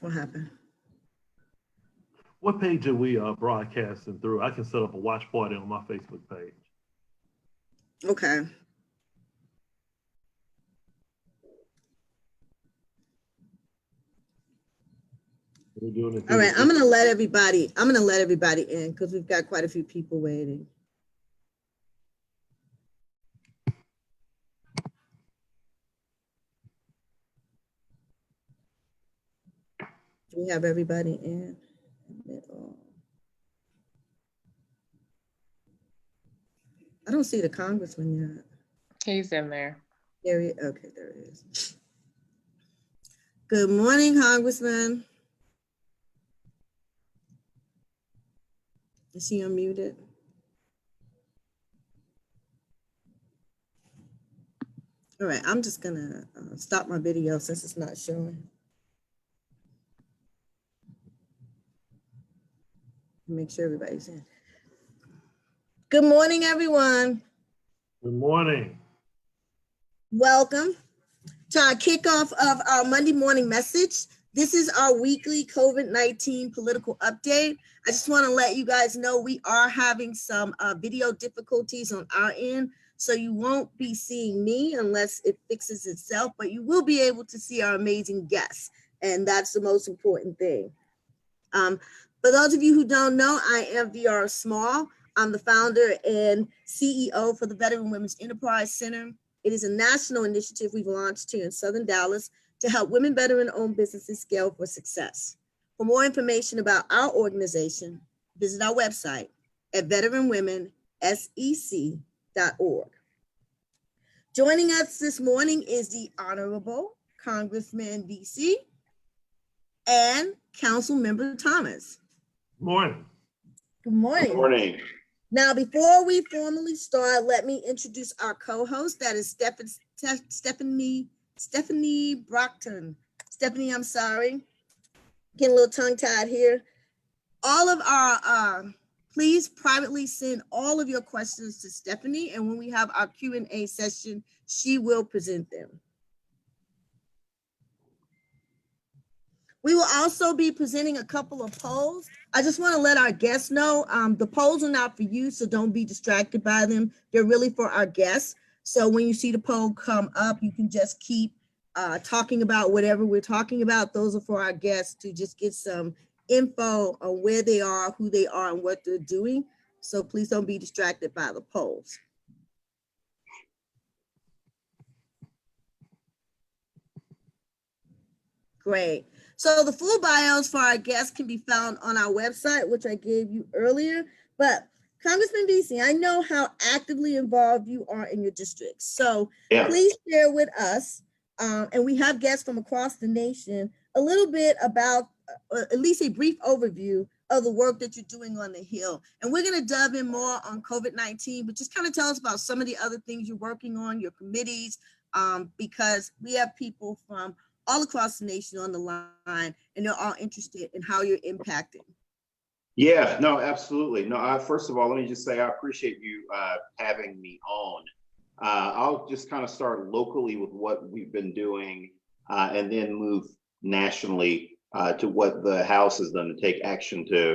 What happened? What page are we broadcasting through? I can set up a watch party on my Facebook page. Okay. We're doing it. All right, I'm gonna let everybody in because we've got quite a few people waiting. Do we have everybody in? I don't see the congressman yet. He's in there. Okay, there it is. Good morning, Congressman. Is he unmuted? All right, I'm just gonna stop my video since it's not showing. Make sure everybody's in. Good morning, everyone. Good morning. Welcome to our kickoff of our Monday morning message. This is our weekly COVID-19 political update. I just want to let you guys know we are having some video difficulties on our end, so you won't be seeing me unless it fixes itself, but you will be able to see our amazing guests, and that's the most important thing. For those of you who don't know, I am VR Small. I'm the founder and CEO for the Veteran Women's Enterprise Center. It is a national initiative we've launched here in Southern Dallas to help women veteran-owned businesses scale for success. For more information about our organization, visit our website at veteranwomensec.org. Joining us this morning is the Honorable Congressman VEASEY and Council Member Thomas. Morning. Good morning. Good morning. Now, before we formally start, let me introduce our co-host. That is Stephanie Brockton. Stephanie, I'm sorry. Getting a little tongue-tied here. All of our, please privately send all of your questions to Stephanie, and when we have our Q&A session, she will present them. We will also be presenting a couple of polls. I just want to let our guests know the polls are not for you, so don't be distracted by them. They're really for our guests. So when you see the poll come up, you can just keep talking about whatever we're talking about. Those are for our guests to just get some info on where they are, who they are, and what they're doing. So please don't be distracted by the polls. Great. So the full bios for our guests can be found on our website, which I gave you earlier. But Congressman VEASEY, I know how actively involved you are in your district. So please share with us, and we have guests from across the nation, a little bit about, at least a brief overview of the work that you're doing on the Hill. And we're going to dive in more on COVID-19, but just kind of tell us about some of the other things you're working on, your committees, because we have people from all across the nation on the line, and they're all interested in how you're impacting. Yeah, no, absolutely. No, first of all, let me just say I appreciate you having me on. I'll just kind of start locally with what we've been doing and then move nationally to what the House has done to take action to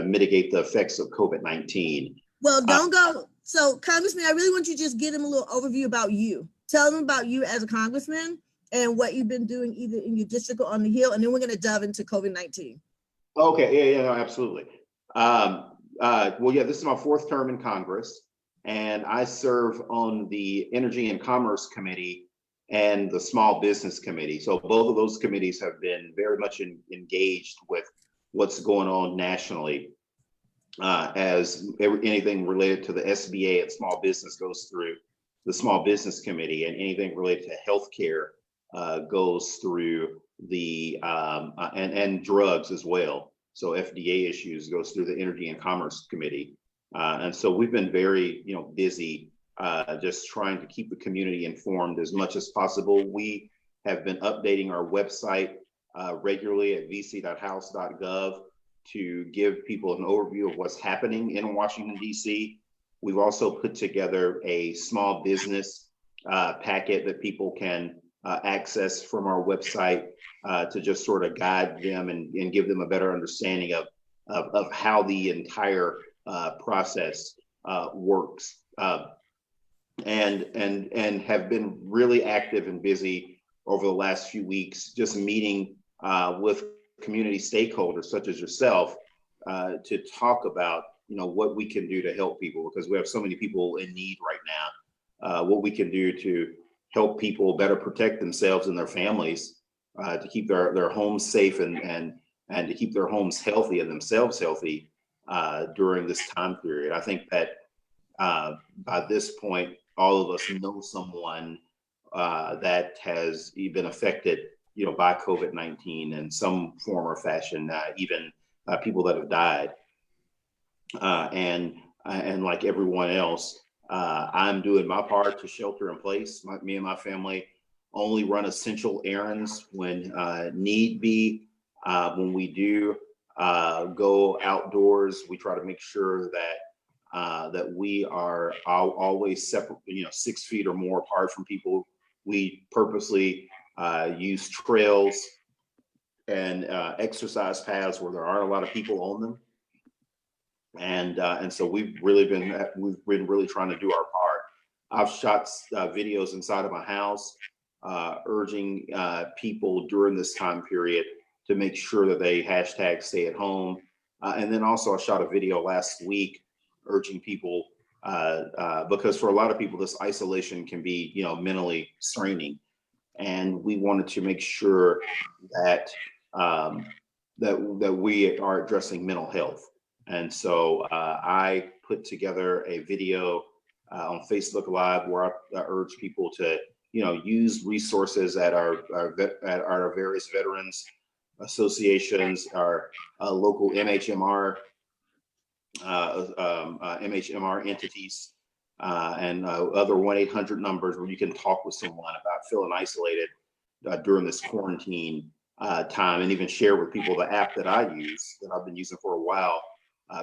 mitigate the effects of COVID-19. Well, don't go. So, Congressman, I really want you to just give them a little overview about you. Tell them about you as a congressman and what you've been doing either in your district or on the Hill, and then we're going to dive into COVID-19. Okay, yeah, no, absolutely. Well, yeah, this is my fourth term in Congress, and I serve on the Energy and Commerce Committee and the Small Business Committee. So both of those committees have been very much engaged with what's going on nationally as anything related to the SBA and small business goes through the Small Business Committee, and anything related to healthcare goes through the and drugs as well. So FDA issues goes through the Energy and Commerce Committee, and so we've been very busy just trying to keep the community informed as much as possible. We have been updating our website regularly at vc.house.gov to give people an overview of what's happening in Washington, D.C. We've also put together a small business packet that people can access from our website to just sort of guide them and give them a better understanding of how the entire process works. And have been really active and busy over the last few weeks, just meeting with community stakeholders such as yourself to talk about, what we can do to help people, because we have so many people in need right now. What we can do to help people better protect themselves and their families, to keep their homes safe and to keep their homes healthy and themselves healthy during this time period. I think that by this point, all of us know someone that has been affected, by COVID-19 in some form or fashion, even people that have died. And like everyone else, I'm doing my part to shelter in place. Me and my family only run essential errands when need be. When we do go outdoors, we try to make sure that we are always separate, 6 feet or more apart from people. We purposely use trails and exercise paths where there aren't a lot of people on them. And so we've been really trying to do our part. I've shot videos inside of my house, urging people during this time period to make sure that they hashtag stay at home. And then also I shot a video last week urging people, because for a lot of people, this isolation can be, mentally straining. And we wanted to make sure that that we are addressing mental health. And so I put together a video on Facebook Live where I urge people to, use resources at our various veterans associations, our local MHMR entities, and other 1-800 numbers where you can talk with someone about feeling isolated during this quarantine time, and even share with people the app that I use, that I've been using for a while,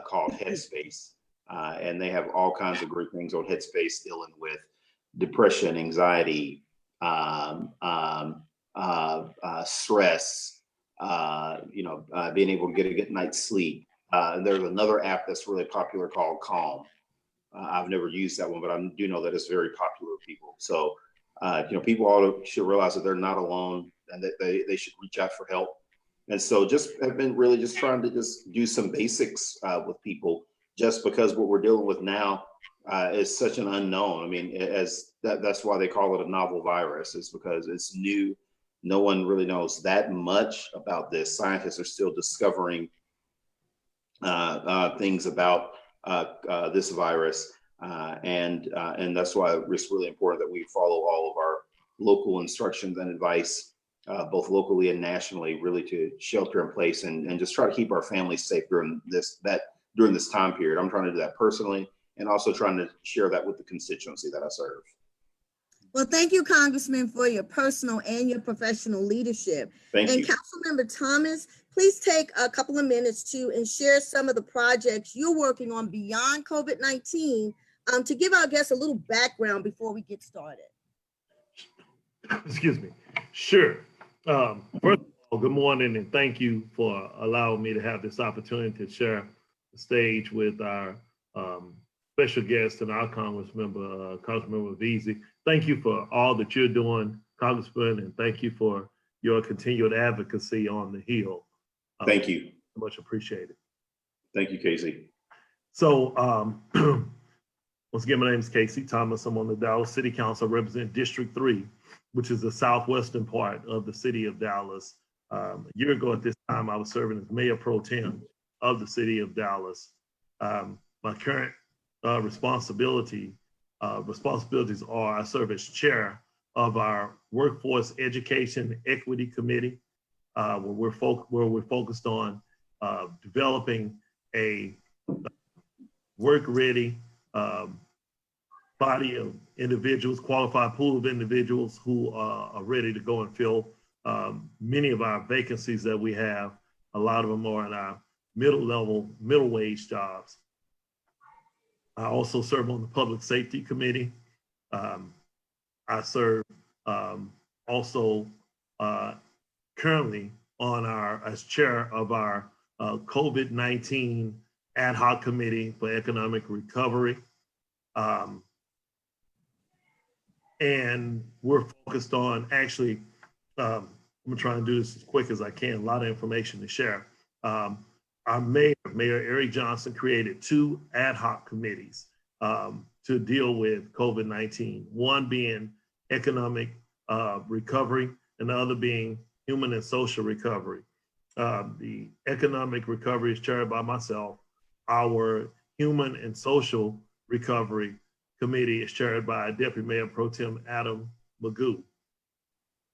called Headspace. And they have all kinds of great things on Headspace dealing with depression, anxiety, stress, being able to get a good night's sleep. And there's another app that's really popular called Calm. I've never used that one, but I do know that it's very popular with people. So, people should realize that they're not alone and that they should reach out for help. And so just have been really just trying to just do some basics with people, just because what we're dealing with now is such an unknown. I mean, that's why they call it a novel virus, is because it's new. No one really knows that much about this. Scientists are still discovering things about this virus. And that's why it's really important that we follow all of our local instructions and advice, both locally and nationally, really to shelter in place and just try to keep our families safe during this time period. I'm trying to do that personally, and also trying to share that with the constituency that I serve. Well, thank you, Congressman, for your personal and your professional leadership. Thank you. Councilmember Thomas, please take a couple of minutes to share some of the projects you're working on beyond COVID-19, to give our guests a little background before we get started. Excuse me. Sure. First of all, good morning, and thank you for allowing me to have this opportunity to share the stage with our special guest and our Congressmember VEASEY. Thank you for all that you're doing, Congressman, and thank you for your continued advocacy on the Hill. Thank you. Much appreciated. Thank you, Casey. So, once again, my name is Casey Thomas. I'm on the Dallas City Council. I represent District 3, which is the southwestern part of the city of Dallas. A year ago at this time, I was serving as Mayor Pro Tem of the city of Dallas. My current responsibilities are I serve as chair of our Workforce Education Equity Committee, where we're focused on developing a work-ready body of individuals, qualified pool of individuals who are ready to go and fill many of our vacancies that we have. A lot of them are in our middle wage jobs. I also serve on the Public Safety Committee. I serve also currently on as chair of our COVID-19 ad hoc committee for economic recovery. And we're focused on actually, I'm gonna try and do this as quick as I can, a lot of information to share. Our mayor, Eric Johnson, created 2 ad hoc committees to deal with COVID-19, one being economic recovery and the other being human and social recovery. The economic recovery is chaired by myself. Our human and social recovery committee is chaired by Deputy Mayor Pro Tem Adam Magoo.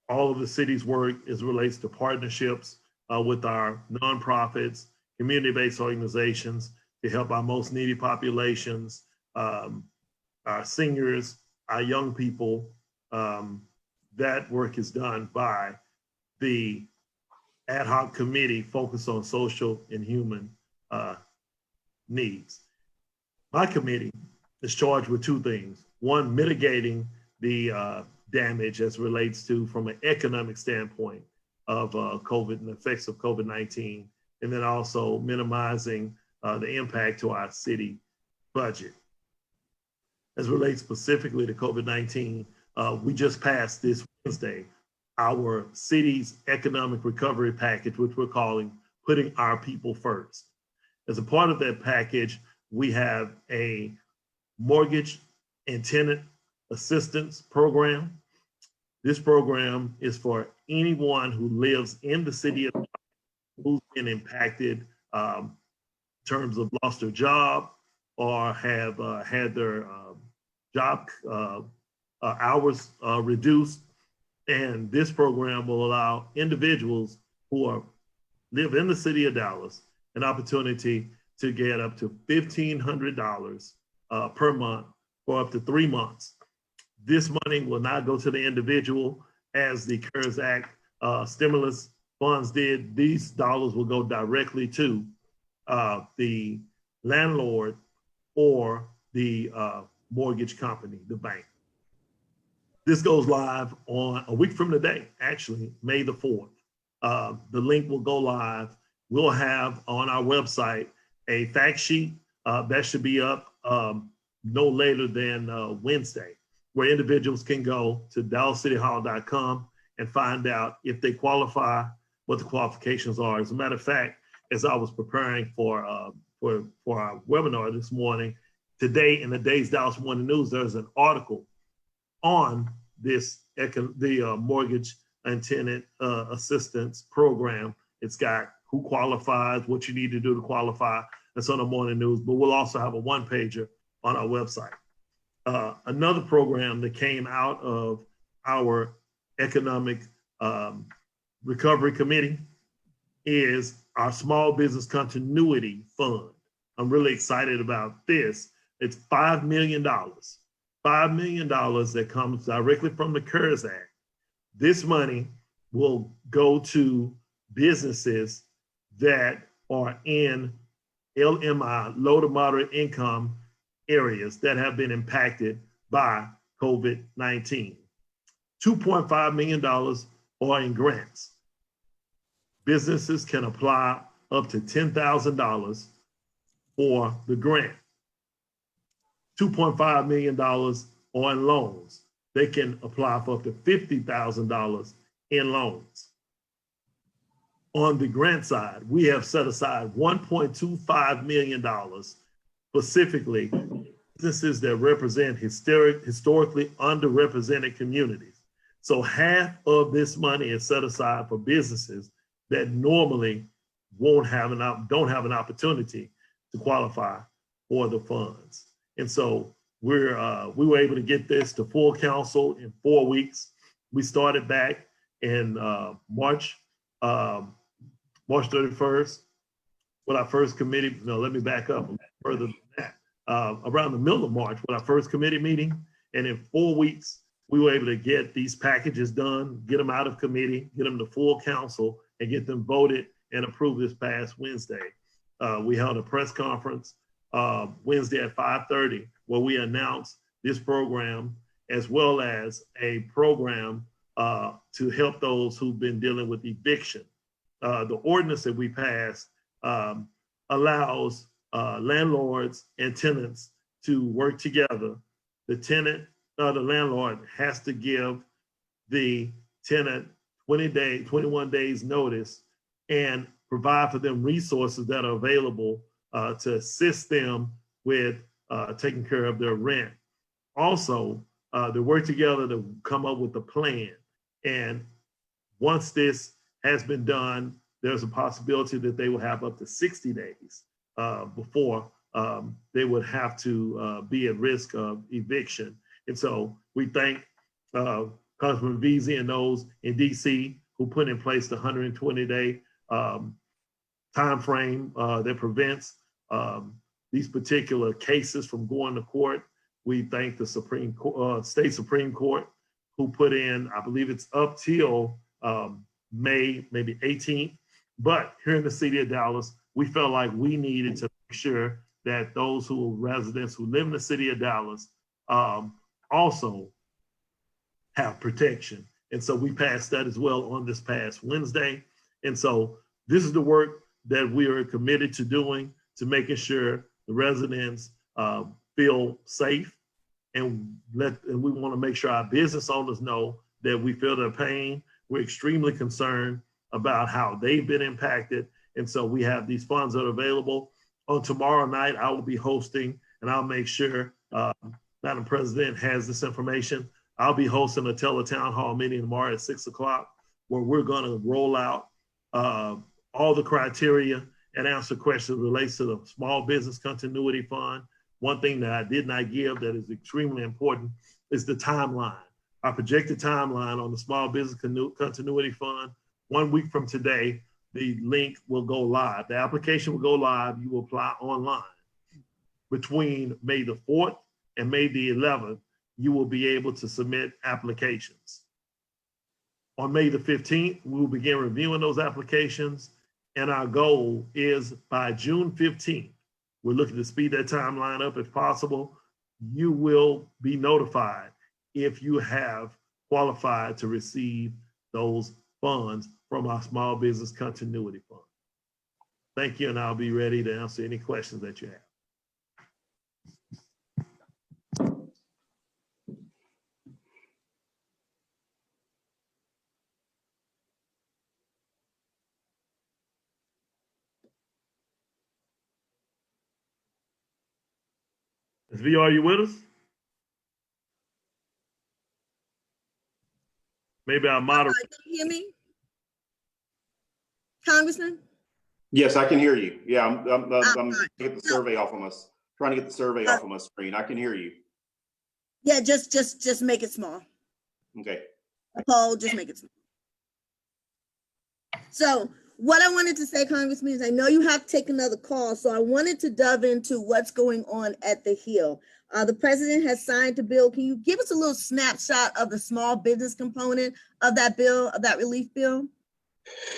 All of the city's work relates to partnerships with our nonprofits, community-based organizations to help our most needy populations, our seniors, our young people. That work is done by the ad hoc committee focused on social and human needs. My committee is charged with 2 things. One, mitigating the damage as relates to from an economic standpoint of COVID and the effects of COVID-19, and then also minimizing the impact to our city budget. As relates specifically to COVID-19, we just passed this Wednesday our city's economic recovery package, which we're calling Putting Our People First. As a part of that package, we have a mortgage and tenant assistance program. This program is for anyone who lives in the city of who's been impacted in terms of lost their job or have had their job hours reduced. And this program will allow individuals who live in the city of Dallas an opportunity to get up to $1,500 per month for up to 3 months. This money will not go to the individual as the CARES Act stimulus funds did. These dollars will go directly to the landlord or the mortgage company, the bank. This goes live on a week from today, actually, May the 4th. The link will go live. We'll have on our website a fact sheet that should be up no later than Wednesday, where individuals can go to DallasCityHall.com and find out if they qualify, what the qualifications are. As a matter of fact, as I was preparing for our webinar this morning, today in the day's Dallas Morning News, there's an article on this, the mortgage and tenant assistance program. It's got who qualifies, what you need to do to qualify. That's on the morning news, but we'll also have a 1-pager on our website. Another program that came out of our economic recovery committee is our small business continuity fund. I'm really excited about this. It's $5 million. $5 million that comes directly from the CARES Act. This money will go to businesses that are in LMI, low to moderate income areas that have been impacted by COVID-19. $2.5 million are in grants. Businesses can apply up to $10,000 for the grant. $2.5 million on loans. They can apply for up to $50,000 in loans. On the grant side, we have set aside $1.25 million specifically businesses that represent historically underrepresented communities. So half of this money is set aside for businesses that normally don't have an opportunity to qualify for the funds. And so we were able to get this to full council in 4 weeks. We started back in March 31st with our first committee. No, let me back up further than that. Around the middle of March with our first committee meeting. And in 4 weeks, we were able to get these packages done, get them out of committee, get them to full council, and get them voted and approved this past Wednesday. We held a press conference Wednesday at 5:30, where we announce this program as well as a program to help those who've been dealing with eviction. The ordinance that we passed allows landlords and tenants to work together. The tenant, the landlord has to give the tenant 21 days notice and provide for them resources that are available to assist them with taking care of their rent. Also, they work together to come up with a plan. And once this has been done, there's a possibility that they will have up to 60 days before they would have to be at risk of eviction. And so we thank Congressman VEASEY and those in DC who put in place the 120-day time frame that prevents these particular cases from going to court. We thank the state Supreme Court who put in, I believe it's up till May, maybe 18th. But here in the city of Dallas, we felt like we needed to make sure that those who are residents who live in the city of Dallas also have protection. And so we passed that as well on this past Wednesday. And so this is the work that we are committed to doing, to making sure the residents feel safe. And we want to make sure our business owners know that we feel their pain. We're extremely concerned about how they've been impacted. And so we have these funds that are available. On tomorrow night, I will be hosting, and I'll make sure Madam President has this information. I'll be hosting a teletown hall meeting tomorrow at 6 o'clock, where we're going to roll out all the criteria and answer questions related to the Small Business Continuity Fund. One thing that I did not give that is extremely important is the timeline. Our projected timeline on the Small Business Continuity Fund. 1 week from today, the link will go live. The application will go live. You will apply online. Between May the 4th and May the 11th, you will be able to submit applications. On May the 15th, we will begin reviewing those applications. And our goal is by June 15th, we're looking to speed that timeline up if possible. You will be notified if you have qualified to receive those funds from our Small Business Continuity Fund. Thank you, and I'll be ready to answer any questions that you have. Ms. V, are you with us? Maybe our moderator. Can you hear me, Congressman? Yes, I can hear you. Yeah, I'm trying to get the survey off of us. Trying to get the survey off of my screen. I can hear you. Yeah, just make it small. Okay. Paul, just make it small. So what I wanted to say, Congressman, is I know you have to take another call, so I wanted to delve into what's going on at the Hill. The president has signed the bill. Can you give us a little snapshot of the small business component of that bill, of that relief bill?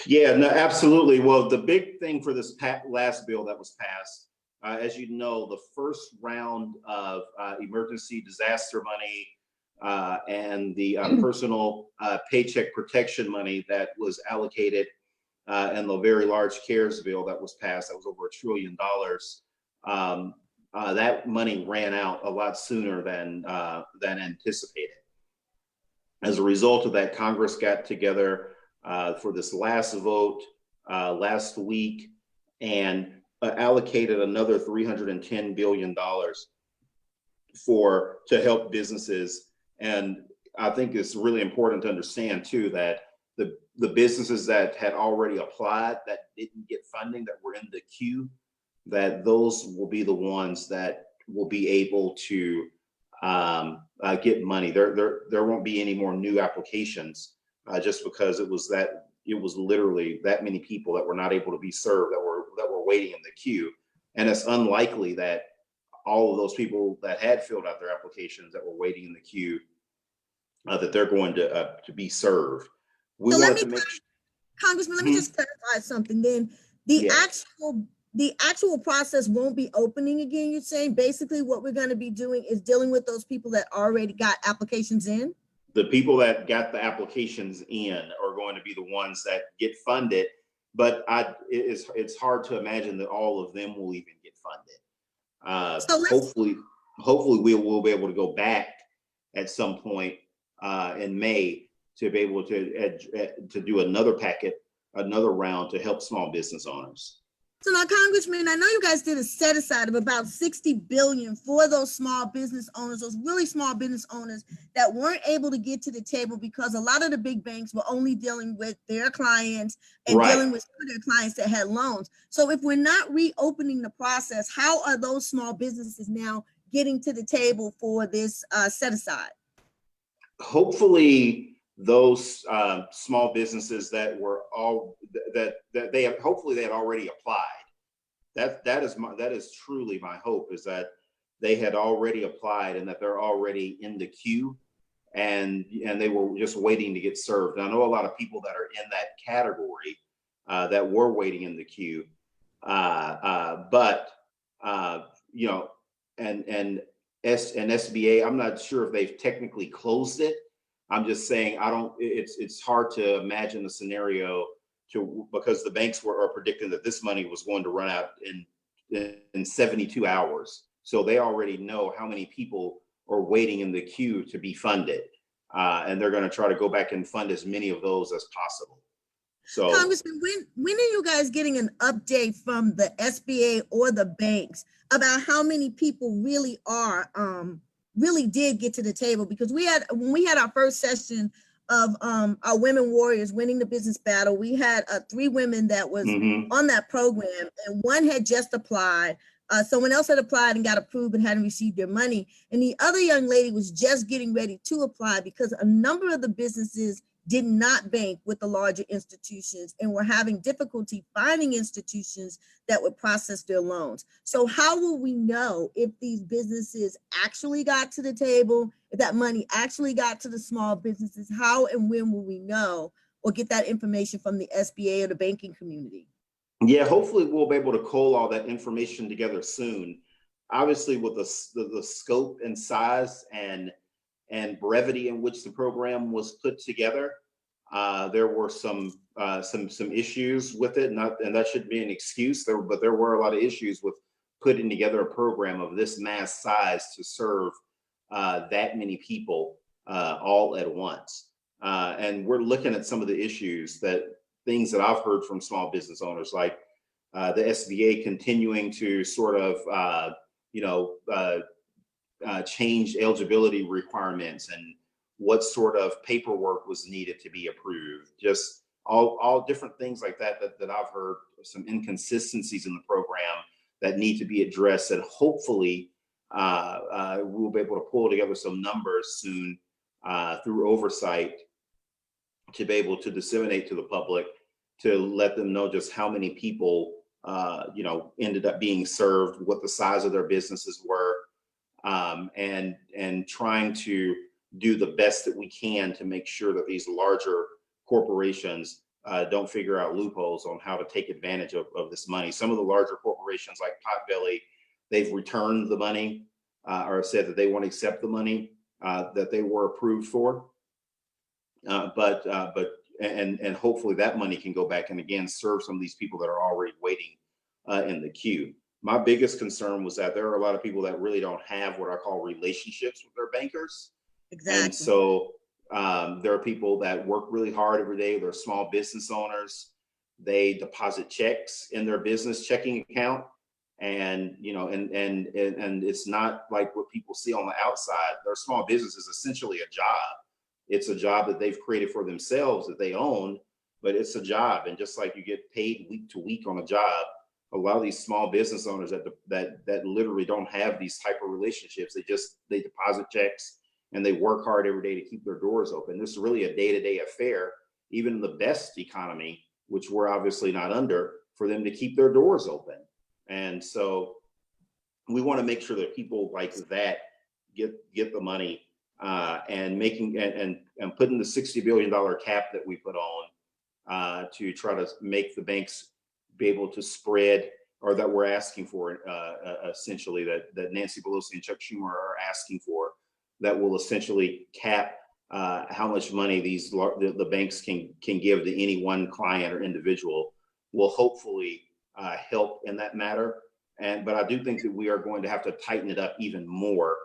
Yeah, no, absolutely. Well, the big thing for this last bill that was passed, as you know, the first round of emergency disaster money and the personal paycheck protection money that was allocated and the very large CARES bill that was passed, that was over $1 trillion. That money ran out a lot sooner than anticipated. As a result of that, Congress got together for this last vote last week and allocated another $310 billion to help businesses. And I think it's really important to understand too that the businesses that had already applied that didn't get funding, that were in the queue, that those will be the ones that will be able to get money. There won't be any more new applications just because it was literally that many people that were not able to be served that were waiting in the queue. And it's unlikely that all of those people that had filled out their applications that were waiting in the queue that they're going to be served. We So wanted to make Congressman, let me just clarify something then. The actual the actual process won't be opening again, you're saying? Basically, what we're going to be doing is dealing with those people that already got applications in? The people that got the applications in are going to be the ones that get funded, but it's hard to imagine that all of them will even get funded. So Hopefully we will be able to go back at some point in May to be able to do another round to help small business owners. So now, Congressman, I know you guys did a set aside of about $60 billion for those small business owners, those really small business owners that weren't able to get to the table because a lot of the big banks were only dealing with their clients and dealing with some of their clients that had loans. So if we're not reopening the process, how are those small businesses now getting to the table for this set aside? Hopefully those small businesses that were they had already applied. That is truly my hope, is that they had already applied and that they're already in the queue and they were just waiting to get served. And I know a lot of people that are in that category that were waiting in the queue, but you know, and SBA, I'm not sure if they've technically closed it. I'm just saying, it's hard to imagine the scenario because the banks are predicting that this money was going to run out in 72 hours. So they already know how many people are waiting in the queue to be funded. And they're going to try to go back and fund as many of those as possible. So, Congressman, when are you guys getting an update from the SBA or the banks about how many people really did get to the table? Because when we had our first session of our women warriors winning the business battle, we had 3 women that was on that program, and one had just applied. Someone else had applied and got approved and hadn't received their money. And the other young lady was just getting ready to apply because a number of the businesses did not bank with the larger institutions and were having difficulty finding institutions that would process their loans. So how will we know if these businesses actually got to the table, if that money actually got to the small businesses? How and when will we know or get that information from the SBA or the banking community? Yeah, hopefully we'll be able to cull all that information together soon. Obviously, with the scope and size and brevity in which the program was put together, there were some issues with it, and that shouldn't be an excuse. But there were a lot of issues with putting together a program of this mass size to serve that many people all at once. And we're looking at some of the things that I've heard from small business owners, like the SBA continuing to sort of change eligibility requirements and what sort of paperwork was needed to be approved. Just all different things like that I've heard, some inconsistencies in the program that need to be addressed, and hopefully we'll be able to pull together some numbers soon through oversight to be able to disseminate to the public, to let them know just how many people ended up being served, what the size of their businesses were, and trying to do the best that we can to make sure that these larger corporations don't figure out loopholes on how to take advantage of this money. Some of the larger corporations like Potbelly, they've returned the money or said that they won't accept the money that they were approved for. But hopefully that money can go back and again serve some of these people that are already waiting in the queue. My biggest concern was that there are a lot of people that really don't have what I call relationships with their bankers. Exactly. And so there are people that work really hard every day. They're small business owners. They deposit checks in their business checking account. And, and it's not like what people see on the outside. Their small business is essentially a job. It's a job that they've created for themselves that they own, but it's a job. And just like you get paid week to week on a job, a lot of these small business owners that literally don't have these type of relationships, they deposit checks and they work hard every day to keep their doors open. This is really a day-to-day affair, even in the best economy, which we're obviously not under, for them to keep their doors open. And so we want to make sure that people like that get the money and putting the $60 billion cap that we put on to try to make the banks be able to spread or that we're asking for, essentially, that Nancy Pelosi and Chuck Schumer are asking for, that will essentially cap how much money the banks can give to any one client or individual, will hopefully help in that matter. But I do think that we are going to have to tighten it up even more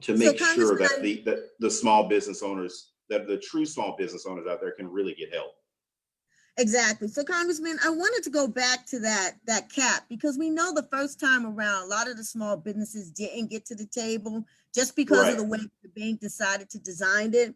to make sure that the small business owners, that the true small business owners out there, can really get help. Exactly. So, Congressman, I wanted to go back to that cap, because we know the first time around, a lot of the small businesses didn't get to the table just because of the way the bank decided to design it.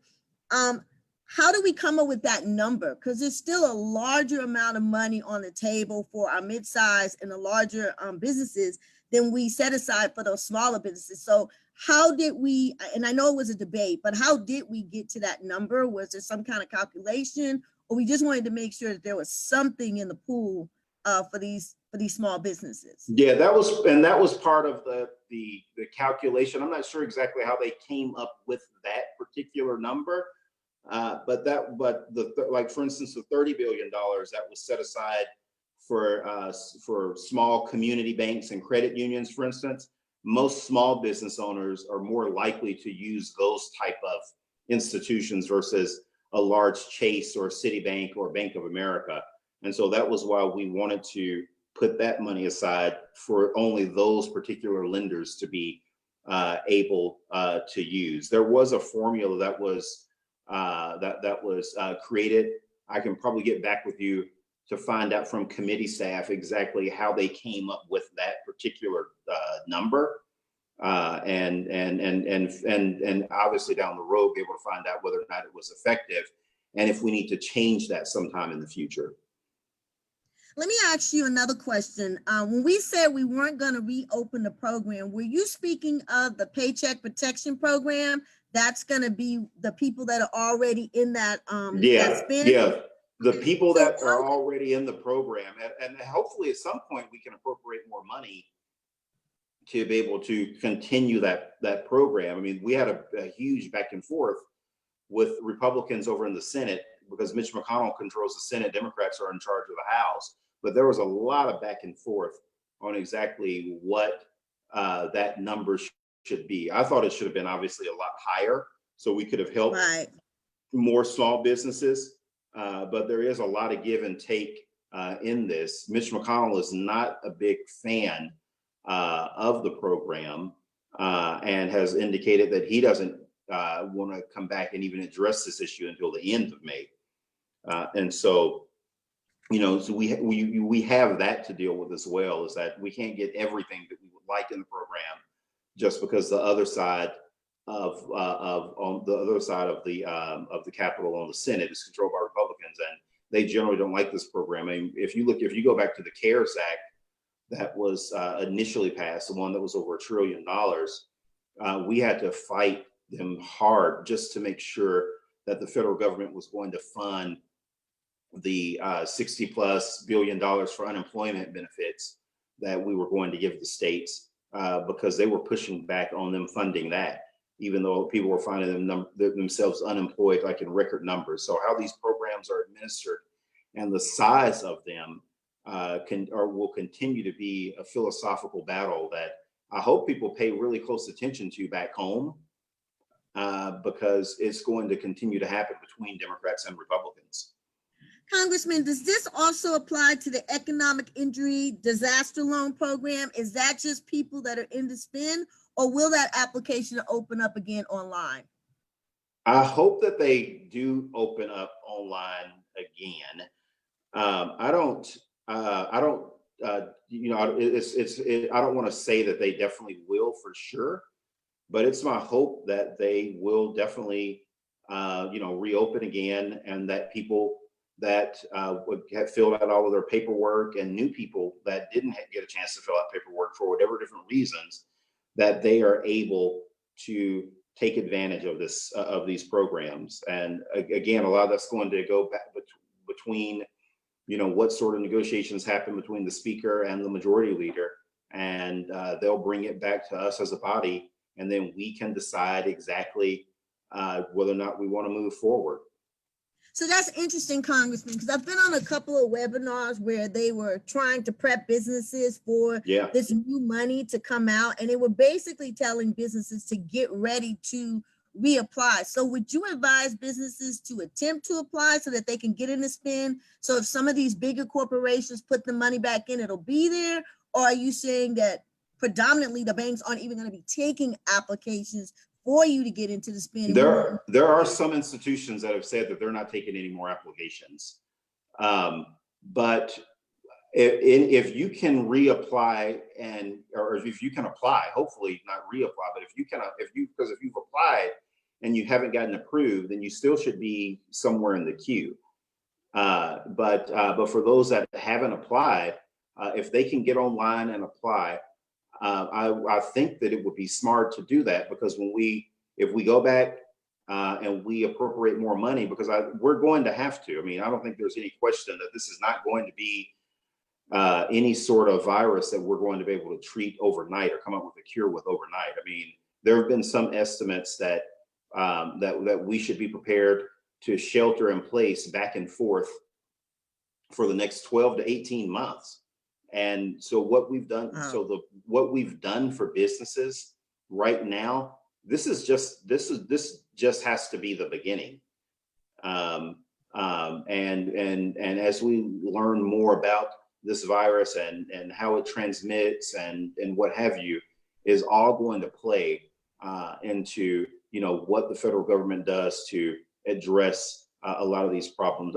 How do we come up with that number? Because there's still a larger amount of money on the table for our mid-size and the larger businesses than we set aside for those smaller businesses. So how did we, and I know it was a debate, but how did we get to that number? Was there some kind of calculation? Or we just wanted to make sure that there was something in the pool for these small businesses? Yeah, that was part of the calculation. I'm not sure exactly how they came up with that particular number, but like for instance, the $30 billion that was set aside for small community banks and credit unions, for instance. Most small business owners are more likely to use those type of institutions versus a large Chase or Citibank or Bank of America. And so that was why we wanted to put that money aside for only those particular lenders to be able to use. There was a formula that was created. I can probably get back with you to find out from committee staff exactly how they came up with that particular number. And obviously down the road, be able to find out whether or not it was effective, and if we need to change that sometime in the future. Let me ask you another question. When we said we weren't going to reopen the program, were you speaking of the Paycheck Protection Program? That's going to be the people that are already in that the people that are already in the program, and hopefully at some point we can appropriate more money to be able to continue that program. I mean, we had a huge back and forth with Republicans over in the Senate, because Mitch McConnell controls the Senate, Democrats are in charge of the House. But there was a lot of back and forth on exactly what that number should be. I thought it should have been obviously a lot higher, so we could have helped more small businesses. But there is a lot of give and take in this. Mitch McConnell is not a big fan of the program, and has indicated that he doesn't want to come back and even address this issue until the end of May. And so, so we have that to deal with as well, is that we can't get everything that we would like in the program just because the other side of the Capitol on the Senate is controlled by Republicans, and they generally don't like this program. I mean, if you go back to the CARES Act that was initially passed, the one that was over $1 trillion, we had to fight them hard just to make sure that the federal government was going to fund the $60+ billion for unemployment benefits that we were going to give the states, because they were pushing back on them funding that, even though people were finding themselves unemployed like in record numbers. So how these programs are administered and the size of them will continue to be a philosophical battle that I hope people pay really close attention to back home, because it's going to continue to happen between Democrats and Republicans. Congressman, does this also apply to the economic injury disaster loan program? Is that just people that are in the spin, or will that application open up again online? I hope that they do open up online again. I don't want to say that they definitely will for sure, but it's my hope that they will definitely, reopen again, and that people that would have filled out all of their paperwork, and new people that didn't get a chance to fill out paperwork for whatever different reasons, that they are able to take advantage of these programs. And again, a lot of that's going to go back between, what sort of negotiations happen between the speaker and the majority leader, and they'll bring it back to us as a body, and then we can decide exactly whether or not we want to move forward. So that's interesting, Congressman, because I've been on a couple of webinars where they were trying to prep businesses for Yeah. this new money to come out, and they were basically telling businesses to get ready to reapply. So would you advise businesses to attempt to apply so that they can get in the spend? So if some of these bigger corporations put the money back in, it'll be there? Or are you saying that predominantly the banks aren't even going to be taking applications for you to get into the spend? There are some institutions that have said that they're not taking any more applications. But if you can reapply or if you can apply, hopefully not reapply, but because if you've applied and you haven't gotten approved, then you still should be somewhere in the queue. But for those that haven't applied, if they can get online and apply, I think that it would be smart to do that, because if we go back and we appropriate more money, because we're going to have to. I mean, I don't think there's any question that this is not going to be any sort of virus that we're going to be able to treat overnight or come up with a cure with overnight. I mean, there have been some estimates that that we should be prepared to shelter in place back and forth for the next 12 to 18 months. And so what we've done, what we've done for businesses right now, this just has to be the beginning. And as we learn more about this virus and how it transmits and what have you, is all going to play into, what the federal government does to address a lot of these problems.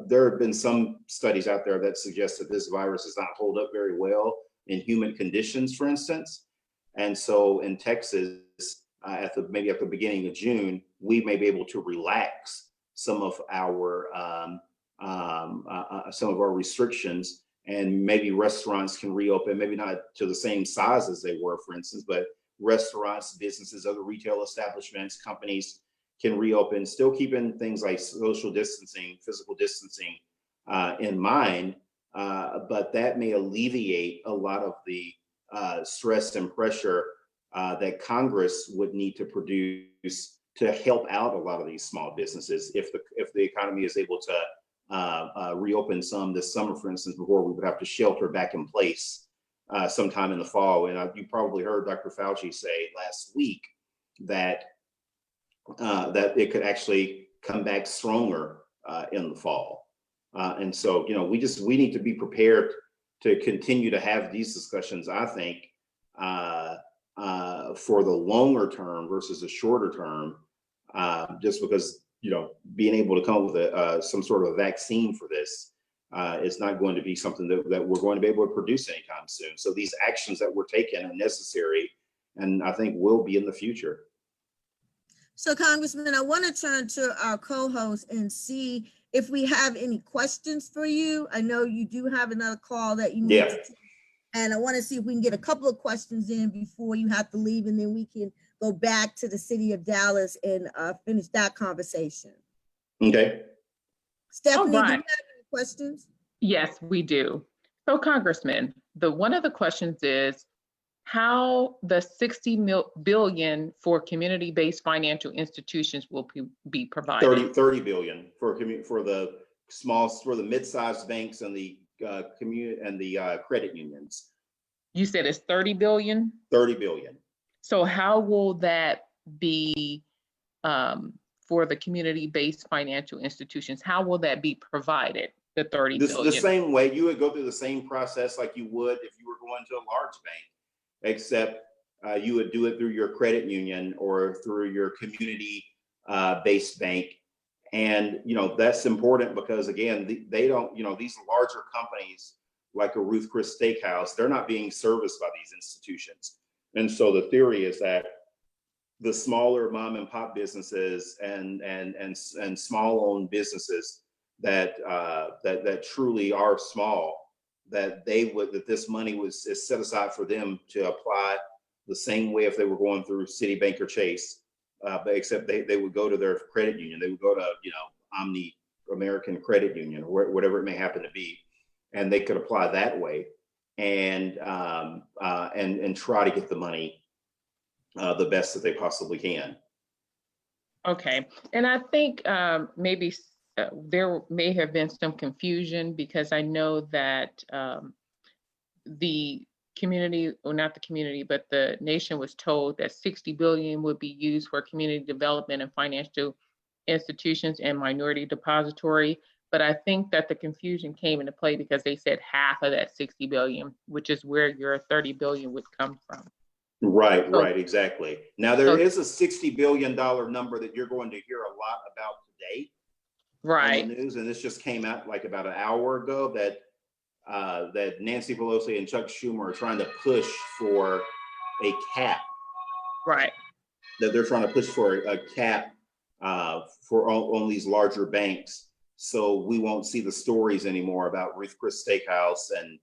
There have been some studies out there that suggest that this virus does not hold up very well in human conditions, for instance. And so in Texas, maybe at the beginning of June, we may be able to relax some of our restrictions, and maybe restaurants can reopen, maybe not to the same size as they were, for instance, but restaurants, businesses, other retail establishments, companies can reopen, still keeping things like social distancing, physical distancing in mind, but that may alleviate a lot of the stress and pressure that Congress would need to produce to help out a lot of these small businesses if the economy is able to reopen some this summer, for instance, before we would have to shelter back in place sometime in the fall. And you probably heard Dr. Fauci say last week that it could actually come back stronger in the fall. And so, we need to be prepared to continue to have these discussions, I think, for the longer term versus the shorter term, just because, being able to come up with some sort of a vaccine for this is not going to be something that we're going to be able to produce anytime soon. So these actions that we're taking are necessary, and I think will be in the future. So, Congressman, I want to turn to our co-host and see if we have any questions for you. I know you do have another call that you need to take, and I want to see if we can get a couple of questions in before you have to leave, and then we can go back to the city of Dallas and finish that conversation. Okay. Stephanie, do you have any questions? Yes, we do. So, Congressman, one of the questions is how the $60 billion for community-based financial institutions will be provided. 30 billion for the mid-sized banks and the credit unions. You said it's 30 billion? 30 billion. So how will that be for the community-based financial institutions? How will that be provided, the 30 billion? The same way. You would go through the same process like you would if you were going to a large bank, except you would do it through your credit union or through your community based bank. And, that's important because, again, they don't, these larger companies like a Ruth Chris Steakhouse, they're not being serviced by these institutions. And so the theory is that the smaller mom and pop businesses and small owned businesses that truly are small, that this money is set aside for them to apply the same way if they were going through Citibank or Chase, but except they would go to their credit union. They would go to, Omni American Credit Union or whatever it may happen to be, and they could apply that way and try to get the money the best that they possibly can. Okay, and I think maybe there may have been some confusion because I know that the community, or not the community, but the nation was told that 60 billion would be used for community development and financial institutions and minority depository. But I think that the confusion came into play because they said half of that 60 billion, which is where your 30 billion would come from. Right, So- right, exactly. Now, there is a $60 billion number that you're going to hear a lot about today on Right, the news, and this just came out like about an hour ago that that Nancy Pelosi and Chuck Schumer are trying to push for a cap. right. That they're trying to push for a cap for on these larger banks, so we won't see the stories anymore about Ruth Chris Steakhouse and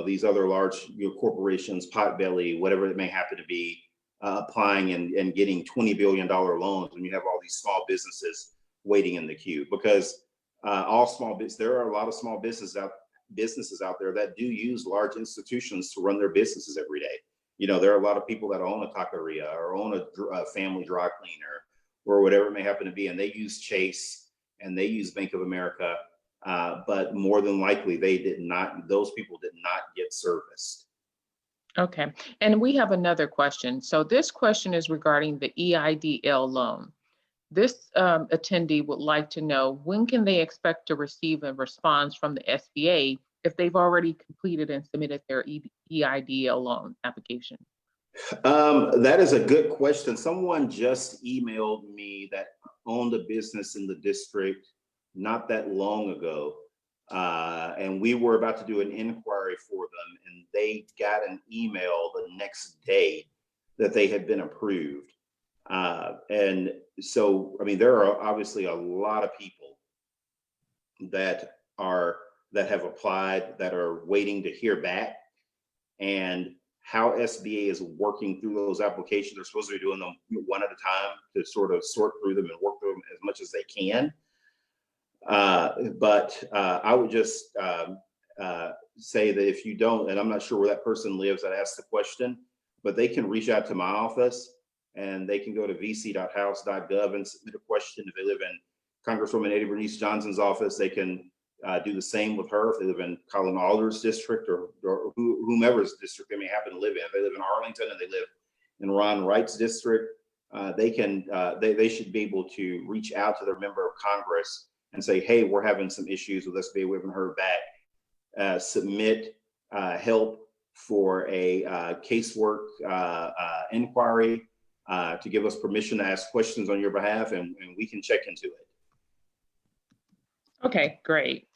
these other large corporations, Potbelly, whatever it may happen to be, applying and getting $20 billion loans when you have all these small businesses waiting in the queue. Because there are a lot of small businesses out there that do use large institutions to run their businesses every day. There are a lot of people that own a taqueria or own a family dry cleaner or whatever it may happen to be, and they use Chase and they use Bank of America. But more than likely, those people did not get serviced. Okay, and we have another question. So this question is regarding the EIDL loan. This attendee would like to know, when can they expect to receive a response from the SBA if they've already completed and submitted their EIDL loan application? That is a good question. Someone just emailed me that owned a business in the district not that long ago. And we were about to do an inquiry for them, and they got an email the next day that they had been approved. And so, there are obviously a lot of people that have applied that are waiting to hear back, and how SBA is working through those applications. They're supposed to be doing them one at a time to sort of sort through them and work through them as much as they can. But I would just say that if you don't, and I'm not sure where that person lives that asked the question, but they can reach out to my office and they can go to vc.house.gov and submit a question. If they live in Congresswoman Eddie Bernice Johnson's office, they can do the same with her. If they live in Colin Alder's district or whomever's district they may happen to live in. If they live in Arlington and they live in Ron Wright's district, they should be able to reach out to their member of Congress and say, hey, we're having some issues with SBA, we haven't heard back. Submit help for a casework inquiry to give us permission to ask questions on your behalf, and we can check into it. Okay, great.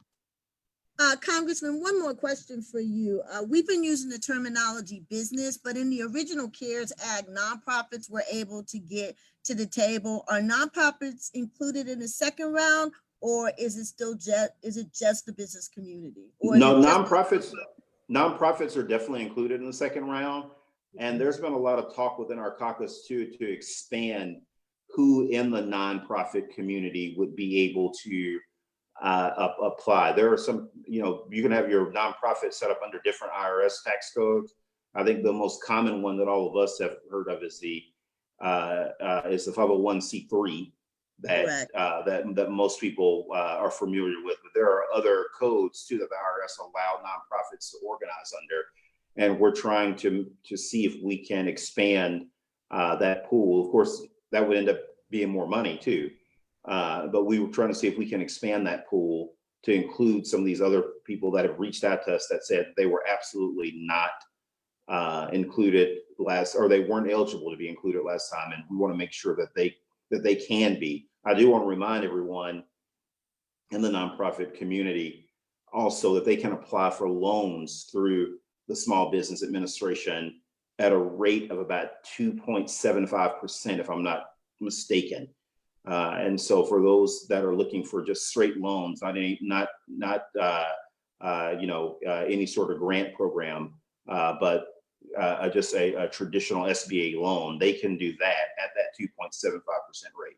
Congressman, one more question for you. We've been using the terminology business, but in the original CARES Act, nonprofits were able to get to the table. Are nonprofits included in the second round, or is it still just the business community? Or no, nonprofits are definitely included in the second round. And there's been a lot of talk within our caucus too, to expand who in the nonprofit community would be able to apply. There are some, you can have your nonprofit set up under different IRS tax codes. I think the most common one that all of us have heard of is the 501c3 that most people are familiar with. But there are other codes too that the IRS allow nonprofits to organize under, and we're trying to see if we can expand that pool. Of course, that would end up being more money too. But we were trying to see if we can expand that pool to include some of these other people that have reached out to us that said they were absolutely not included or they weren't eligible to be included last time. And we want to make sure that they can be. I do want to remind everyone in the nonprofit community also that they can apply for loans through the Small Business Administration at a rate of about 2.75%, if I'm not mistaken. And so for those that are looking for just straight loans, not any sort of grant program, but just a traditional SBA loan, they can do that at that 2.75% rate.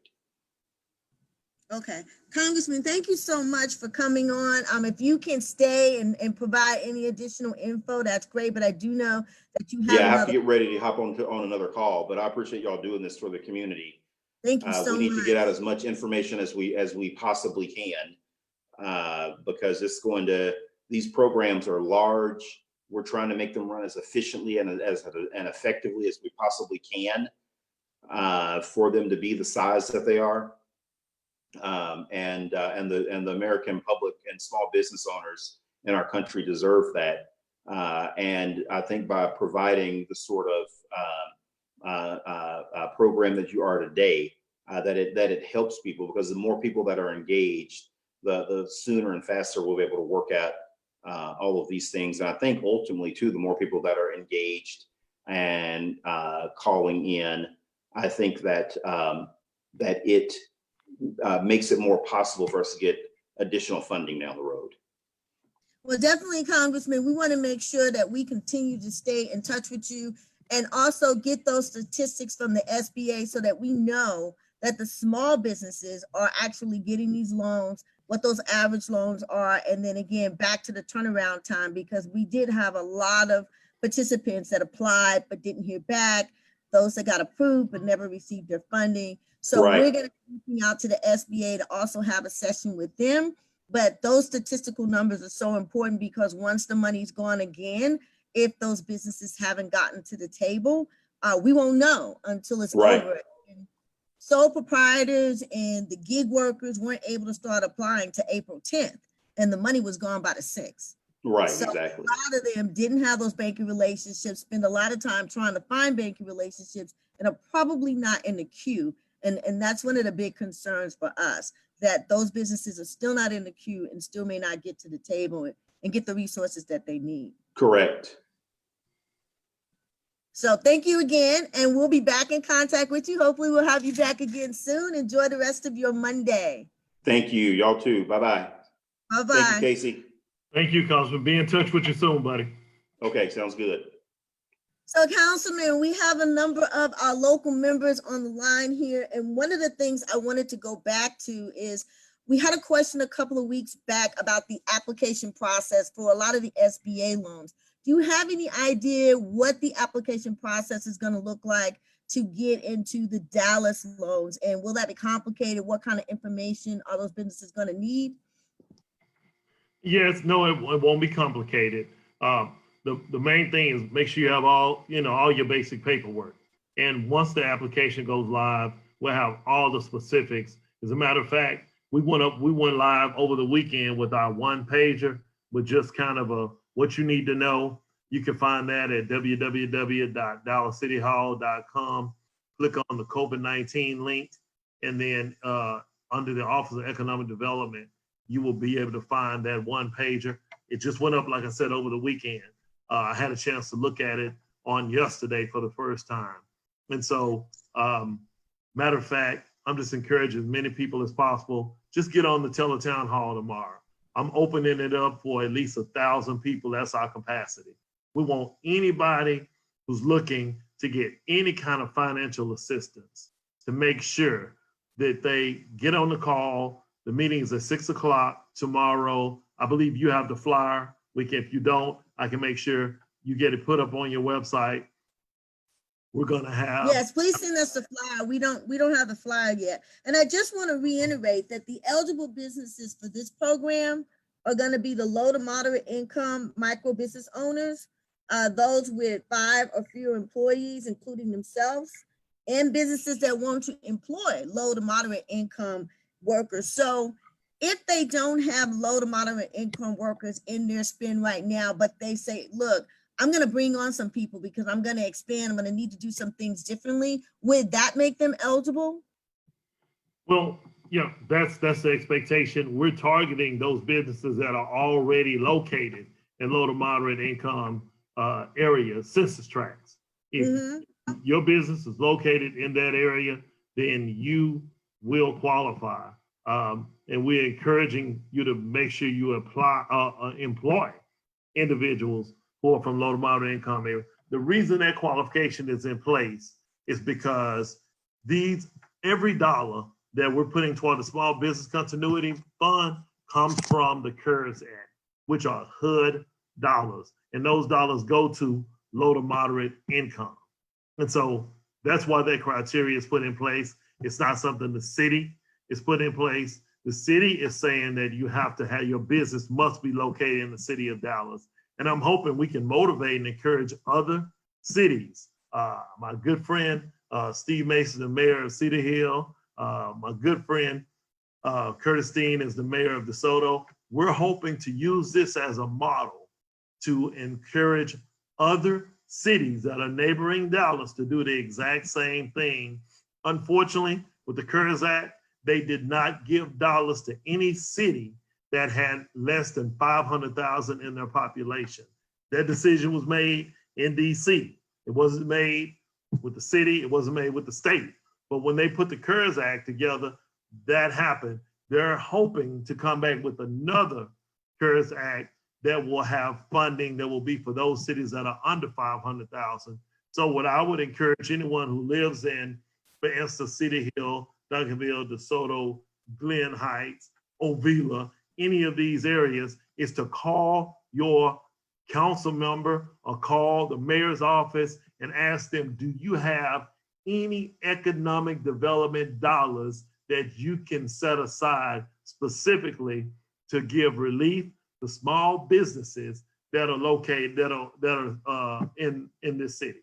Okay, Congressman, thank you so much for coming on. If you can stay and provide any additional info, that's great. But I do know that you have. Yeah, I have to get ready to hop on another call, but I appreciate y'all doing this for the community. Thank you so We need much. to get out as much information as we possibly can, because it's going to, these programs are large. We're trying to make them run as efficiently and as effectively as we possibly can, for them to be the size that they are. And the American public and small business owners in our country deserve that. And I think by providing the sort of program that you are today, that it helps people, because the more people that are engaged, the sooner and faster we'll be able to work out all of these things. And I think ultimately too, the more people that are engaged and calling in, I think that that it makes it more possible for us to get additional funding down the road. Well, definitely, Congressman, we want to make sure that we continue to stay in touch with you and also get those statistics from the SBA so that we know that the small businesses are actually getting these loans, what those average loans are, and then again, back to the turnaround time, because we did have a lot of participants that applied but didn't hear back, those that got approved but never received their funding. So Right. We're going to be reaching out to the SBA to also have a session with them. But those statistical numbers are so important, because once the money's gone again, if those businesses haven't gotten to the table, we won't know until it's Right. over. And sole proprietors and the gig workers weren't able to start applying to April 10th, and the money was gone by the 6th. Right, So exactly. a lot of them didn't have those banking relationships, spend a lot of time trying to find banking relationships, and are probably not in the queue. And that's one of the big concerns for us, that those businesses are still not in the queue and still may not get to the table and get the resources that they need. Correct. So thank you again, and we'll be back in contact with you. Hopefully we'll have you back again soon. Enjoy the rest of your Monday. Thank you. Y'all too. Bye-bye. Bye-bye. Thank you, Casey. Thank you, Councilman. Be in touch with you soon, buddy. Okay, sounds good. So, Councilman, we have a number of our local members on the line here. And one of the things I wanted to go back to is we had a question a couple of weeks back about the application process for a lot of the SBA loans. Do you have any idea what the application process is going to look like to get into the Dallas loans? And will that be complicated? What kind of information are those businesses going to need? Yes, no, it won't be complicated. The main thing is make sure you have all your basic paperwork. And once the application goes live, we'll have all the specifics. As a matter of fact, we went live over the weekend with our one pager with just kind of what you need to know. You can find that at www.dallascityhall.com. Click on the COVID-19 link, and then under the Office of Economic Development, you will be able to find that one pager. It just went up, like I said, over the weekend. I had a chance to look at it on yesterday for the first time. And so, matter of fact, I'm just encouraging as many people as possible, just get on the Teletown Hall tomorrow. I'm opening it up for at least 1,000 people. That's our capacity. We want anybody who's looking to get any kind of financial assistance to make sure that they get on the call. The meeting is at 6 o'clock tomorrow. I believe you have the flyer. If you don't, I can make sure you get it put up on your website. We're gonna have. Yes, please send us the flyer. We don't have the flyer yet. And I just want to reiterate that the eligible businesses for this program are going to be the low to moderate income micro business owners, those with 5 or fewer employees, including themselves, and businesses that want to employ low to moderate income workers. So if they don't have low to moderate income workers in their spend right now, but they say, look, I'm going to bring on some people because I'm going to expand, I'm going to need to do some things differently, would that make them eligible? Well, yeah, that's the expectation. We're targeting those businesses that are already located in low to moderate income areas, census tracts. If your business is located in that area, then you will qualify. And we're encouraging you to make sure you employ individuals who are from low to moderate income area. The reason that qualification is in place is because every dollar that we're putting toward the Small Business Continuity Fund comes from the CARES Act, which are HUD dollars. And those dollars go to low to moderate income. And so that's why that criteria is put in place. It's not something the city is putting in place. The city is saying that you have to have your business must be located in the city of Dallas. And I'm hoping we can motivate and encourage other cities. My good friend, Steve Mason, the mayor of Cedar Hill, my good friend, Curtis Steen is the mayor of DeSoto. We're hoping to use this as a model to encourage other cities that are neighboring Dallas to do the exact same thing. Unfortunately, with the CARES Act, they did not give dollars to any city that had less than 500,000 in their population. That decision was made in DC. It wasn't made with the city, it wasn't made with the state. But when they put the CARES Act together, that happened. They're hoping to come back with another CARES Act that will have funding that will be for those cities that are under 500,000. So what I would encourage anyone who lives in, for instance, Cedar Hill, Duncanville, DeSoto, Glen Heights, Ovila, any of these areas, is to call your council member or call the mayor's office and ask them, do you have any economic development dollars that you can set aside specifically to give relief to small businesses that are located, that are in this city?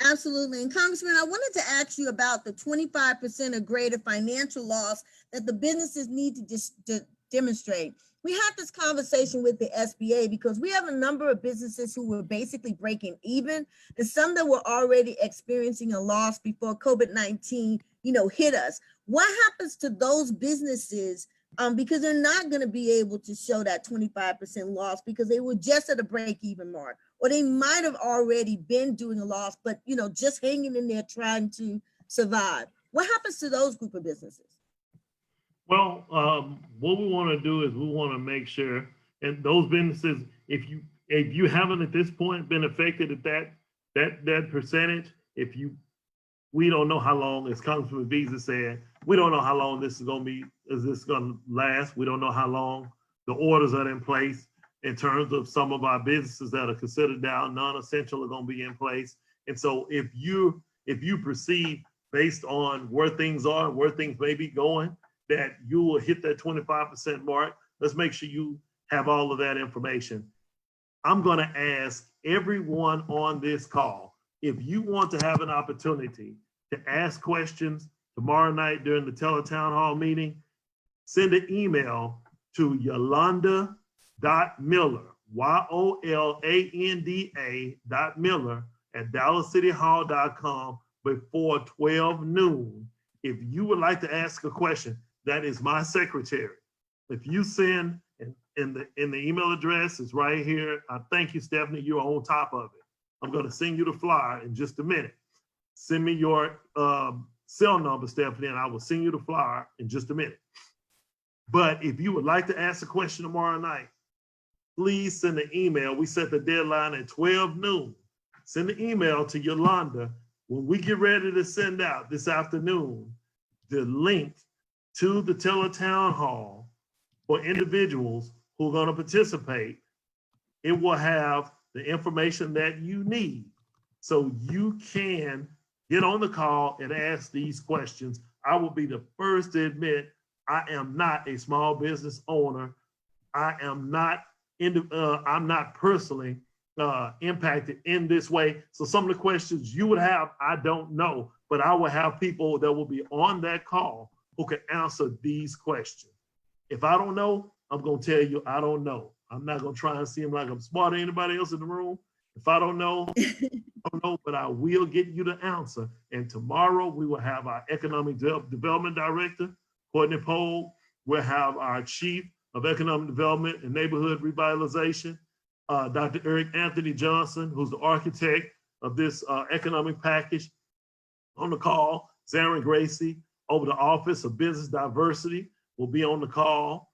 Absolutely. And Congressman, I wanted to ask you about the 25% or greater financial loss that the businesses need to demonstrate. We had this conversation with the SBA because we have a number of businesses who were basically breaking even, and some that were already experiencing a loss before COVID-19, hit us. What happens to those businesses? Because they're not going to be able to show that 25% loss because they were just at a break-even mark, or they might have already been doing a loss, but just hanging in there trying to survive. What happens to those group of businesses? Well, what we want to do is we want to make sure, and those businesses, if you haven't at this point been affected at that percentage, we don't know how long, as Congressman VEASEY said, we don't know how long this is going to last. We don't know how long the orders are in place in terms of some of our businesses that are considered now non-essential are going to be in place. And so if you perceive based on where things are and where things may be going, that you will hit that 25% mark, let's make sure you have all of that information. I'm going to ask everyone on this call, if you want to have an opportunity to ask questions tomorrow night during the teletown hall meeting, send an email to Yolanda.Miller, YOLANDA.Miller @DallasCityHall.com before 12 noon. If you would like to ask a question, that is my secretary. If you send in the email address, it's right here. I thank you, Stephanie. You're on top of it. I'm going to send you the flyer in just a minute. Send me your cell number, Stephanie, and I will send you the flyer in just a minute. But if you would like to ask a question tomorrow night, please send an email. We set the deadline at 12 noon. Send an email to Yolanda. When we get ready to send out this afternoon, the link to the teletown hall for individuals who are going to participate, it will have the information that you need so you can get on the call and ask these questions. I will be the first to admit I am not a small business owner. I'm not personally impacted in this way. So some of the questions you would have, I don't know, but I will have people that will be on that call who can answer these questions. If I don't know, I'm going to tell you I don't know. I'm not going to try and seem like I'm smarter than anybody else in the room. If I don't know, I don't know, but I will get you the answer. And tomorrow we will have our Economic Development Director, Courtney Pohl. We'll have our Chief of Economic Development and Neighborhood Revitalization, Dr. Eric Anthony Johnson, who's the architect of this economic package. On the call, Zarin Gracie over the Office of Business Diversity will be on the call.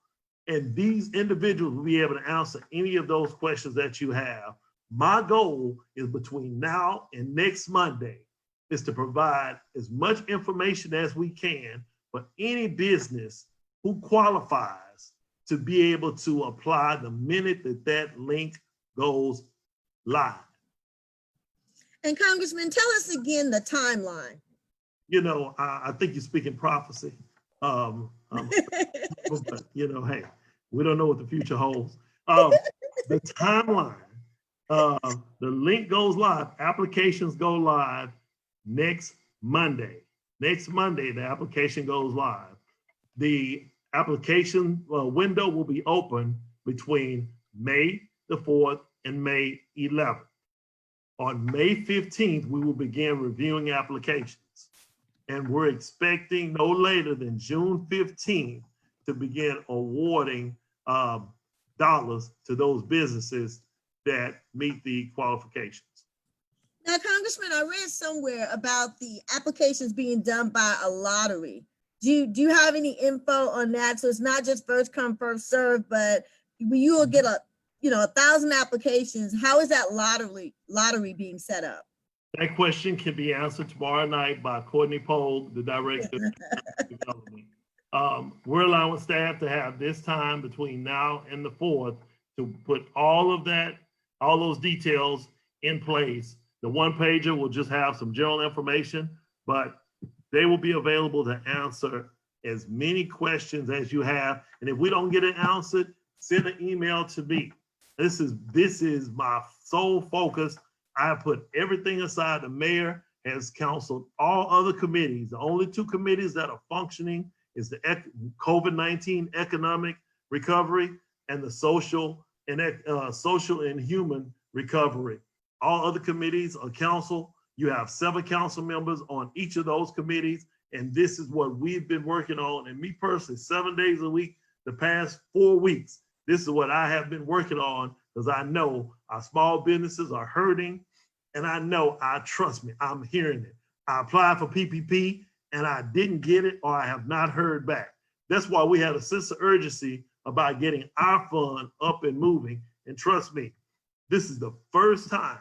And these individuals will be able to answer any of those questions that you have. My goal is between now and next Monday is to provide as much information as we can for any business who qualifies to be able to apply the minute that that link goes live. And Congressman, tell us again the timeline. you know, I think you're speaking prophecy. But, you know, hey, we don't know what the future holds. The timeline, the link goes live, applications go live next Monday. Next Monday, the application goes live. The application window will be open between May the 4th and May 11th. On May 15th, we will begin reviewing applications. And we're expecting no later than June 15th to begin awarding dollars to those businesses that meet the qualifications. Now, Congressman, I read somewhere about the applications being done by a lottery. Do you have any info on that? So it's not just first come, first serve, but you will get 1,000 applications. How is that lottery being set up? That question can be answered tomorrow night by Courtney Pohl, the Director of Development. We're allowing staff to have this time between now and the 4th to put all those details in place. The one pager will just have some general information, but they will be available to answer as many questions as you have. And if we don't get it answered, send an email to me. This is my sole focus. I have put everything aside. The mayor has counseled all other committees. The only two committees that are functioning is the COVID-19 economic recovery and the social and human recovery. All other committees are council. You have 7 council members on each of those committees. And this is what we've been working on. And me personally, 7 days a week, the past 4 weeks, this is what I have been working on, because I know our small businesses are hurting. And I know, trust me, I'm hearing it. I applied for PPP and I didn't get it, or I have not heard back. That's why we had a sense of urgency about getting our fund up and moving. And trust me, this is the first time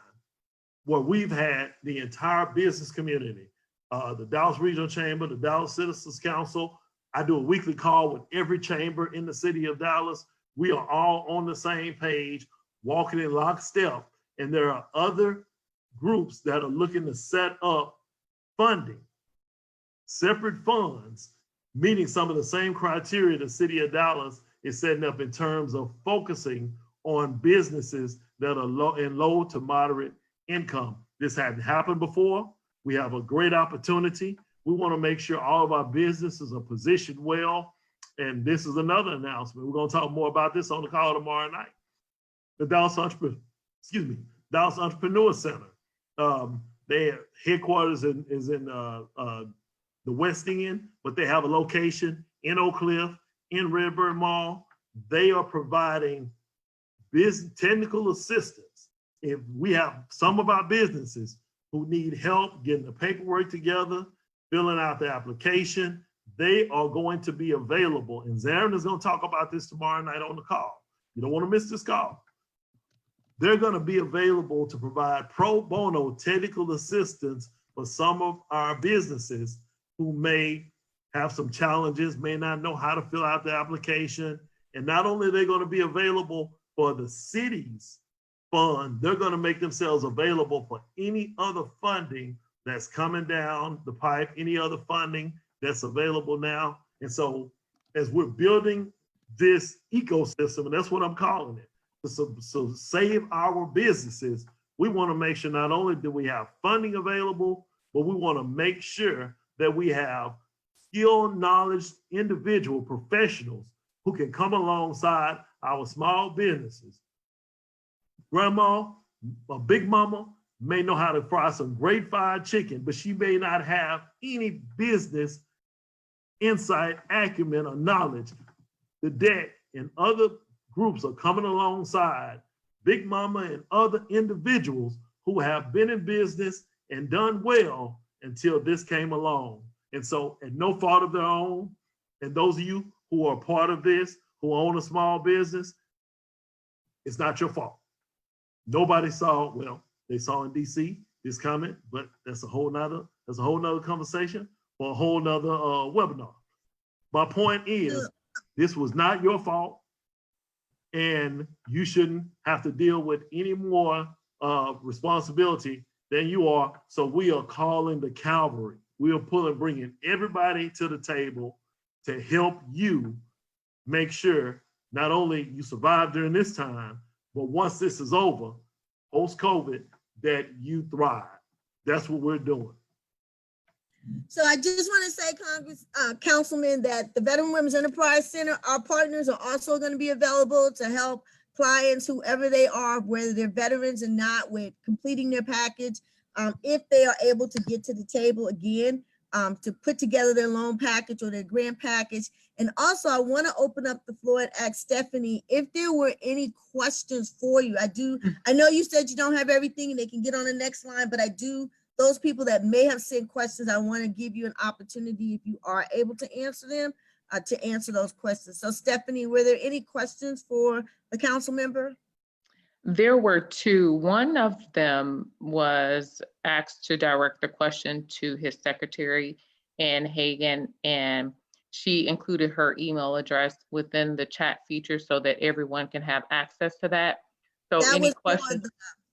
where we've had the entire business community, the Dallas Regional Chamber, the Dallas Citizens Council. I do a weekly call with every chamber in the city of Dallas. We are all on the same page, walking in lockstep. And there are other groups that are looking to set up funding, separate funds, meeting some of the same criteria the city of Dallas is setting up in terms of focusing on businesses that are low to moderate income. This hadn't happened before. We have a great opportunity. We want to make sure all of our businesses are positioned well. And this is another announcement. We're going to talk more about this on the call tomorrow night. The Dallas Entrepreneur Center. Their headquarters is in the West End, but they have a location in Oak Cliff, in Redbird Mall. They are providing technical assistance. If we have some of our businesses who need help getting the paperwork together, filling out the application, they are going to be available. And Zarin is going to talk about this tomorrow night on the call. You don't want to miss this call. They're going to be available to provide pro bono technical assistance for some of our businesses who may have some challenges, may not know how to fill out the application. And not only are they going to be available for the city's fund, they're going to make themselves available for any other funding that's coming down the pipe, any other funding that's available now. And so as we're building this ecosystem, and that's what I'm calling it, so save our businesses, we want to make sure not only do we have funding available, but we want to make sure that we have skilled, knowledge, individual professionals who can come alongside our small businesses. Grandma, a big mama may know how to fry some great fried chicken, but she may not have any business insight, acumen, or knowledge. The debt and other groups are coming alongside Big Mama and other individuals who have been in business and done well until this came along. And so, at no fault of their own, and those of you who are part of this, who own a small business, it's not your fault. Nobody saw, well, they saw in DC this coming, but that's a whole nother conversation for a whole nother webinar. My point is, this was not your fault, and you shouldn't have to deal with any more responsibility than you are. So we are calling the cavalry. we are bringing everybody to the table to help you make sure not only you survive during this time, but once this is over, post-COVID, that you thrive. That's what we're doing. So I just want to say, Councilman, that the Veteran Women's Enterprise Center, our partners are also going to be available to help clients, whoever they are, whether they're veterans or not, with completing their package. If they are able to get to the table again, to put together their loan package or their grant package. And also, I want to open up the floor and ask Stephanie if there were any questions for you. I know you said you don't have everything and they can get on the next line, but those people that may have sent questions, I want to give you an opportunity, if you are able to answer them, to answer those questions. So Stephanie, were there any questions for the council member? There were two. One of them was asked to direct the question to his secretary, Ann Hagan, and she included her email address within the chat feature so that everyone can have access to that. So any questions?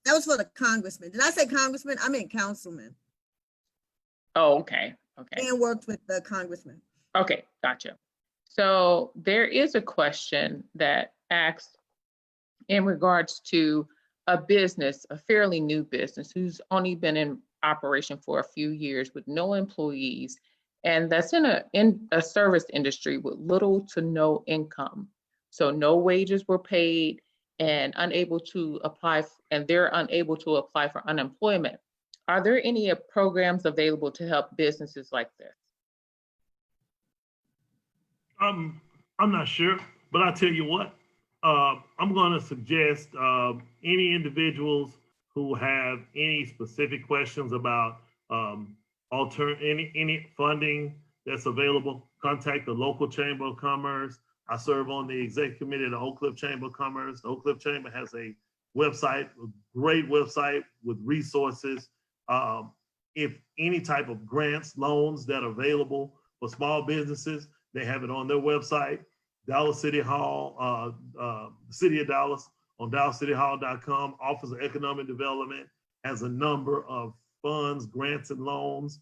That was for the congressman. Did I say congressman? I meant councilman. Oh, okay. Okay. And worked with the congressman. Okay, gotcha. So there is a question that asks in regards to a business, a fairly new business who's only been in operation for a few years with no employees, and that's in a service industry with little to no income. So no wages were paid and they're unable to apply for unemployment. Are there any programs available to help businesses like this? I'm not sure, but I'll tell you what. I'm going to suggest any individuals who have any specific questions about any funding that's available, contact the local Chamber of Commerce. I serve on the executive committee of the Oak Cliff Chamber of Commerce. The Oak Cliff Chamber has a website, a great website with resources. If any type of grants, loans that are available for small businesses, they have it on their website. Dallas City Hall, the City of Dallas on DallasCityHall.com, Office of Economic Development has a number of funds, grants and loans,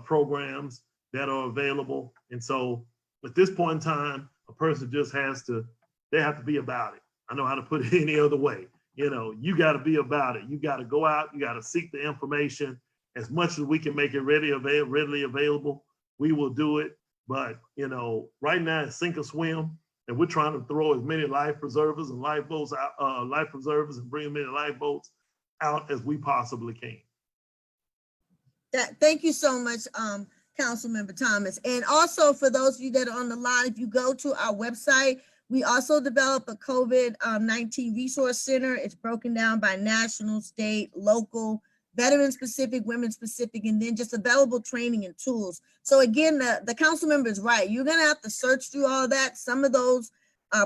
programs that are available. And so at this point in time, a person just they have to be about it. I know how to put it any other way. You got to be about it. You got to go out, you got to seek the information. As much as we can make it readily available, we will do it. But, right now it's sink or swim, and we're trying to throw as many life preservers and lifeboats out, life preservers, and bring as many lifeboats out as we possibly can. Thank you so much, Councilmember Thomas. And also for those of you that are on the line, if you go to our website, we also develop a COVID-19 resource center. It's broken down by national, state, local, veteran specific, women specific, and then just available training and tools. So again, the council member is right. You're gonna have to search through all that. Some of those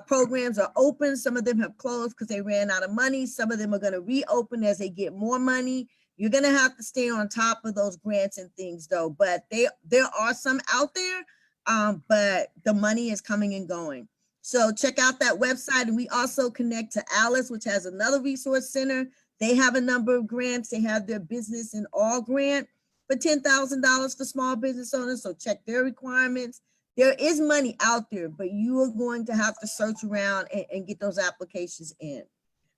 programs are open. Some of them have closed because they ran out of money. Some of them are gonna reopen as they get more money. You're gonna have to stay on top of those grants and things though, but there are some out there, but the money is coming and going. So check out that website. And we also connect to Alice, which has another resource center. They have a number of grants. They have their business in all grant for $10,000 for small business owners. So check their requirements. There is money out there, but you are going to have to search around and get those applications in.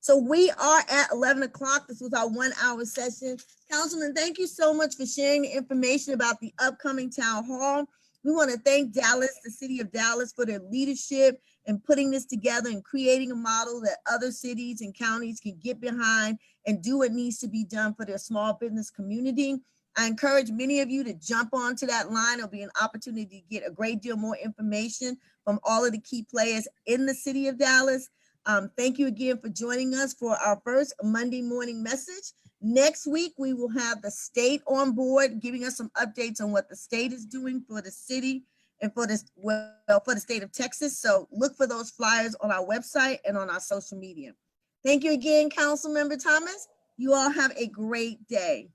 So we are at 11 o'clock. This was our 1 hour session. Councilman, thank you so much for sharing the information about the upcoming town hall. We want to thank Dallas, the city of Dallas, for their leadership and putting this together and creating a model that other cities and counties can get behind and do what needs to be done for their small business community. I encourage many of you to jump onto that line. It'll be an opportunity to get a great deal more information from all of the key players in the city of Dallas. Thank you again for joining us for our first Monday morning message. Next week, we will have the state on board, giving us some updates on what the state is doing for the city and for the state of Texas. So look for those flyers on our website and on our social media. Thank you again, Councilmember Thomas. You all have a great day.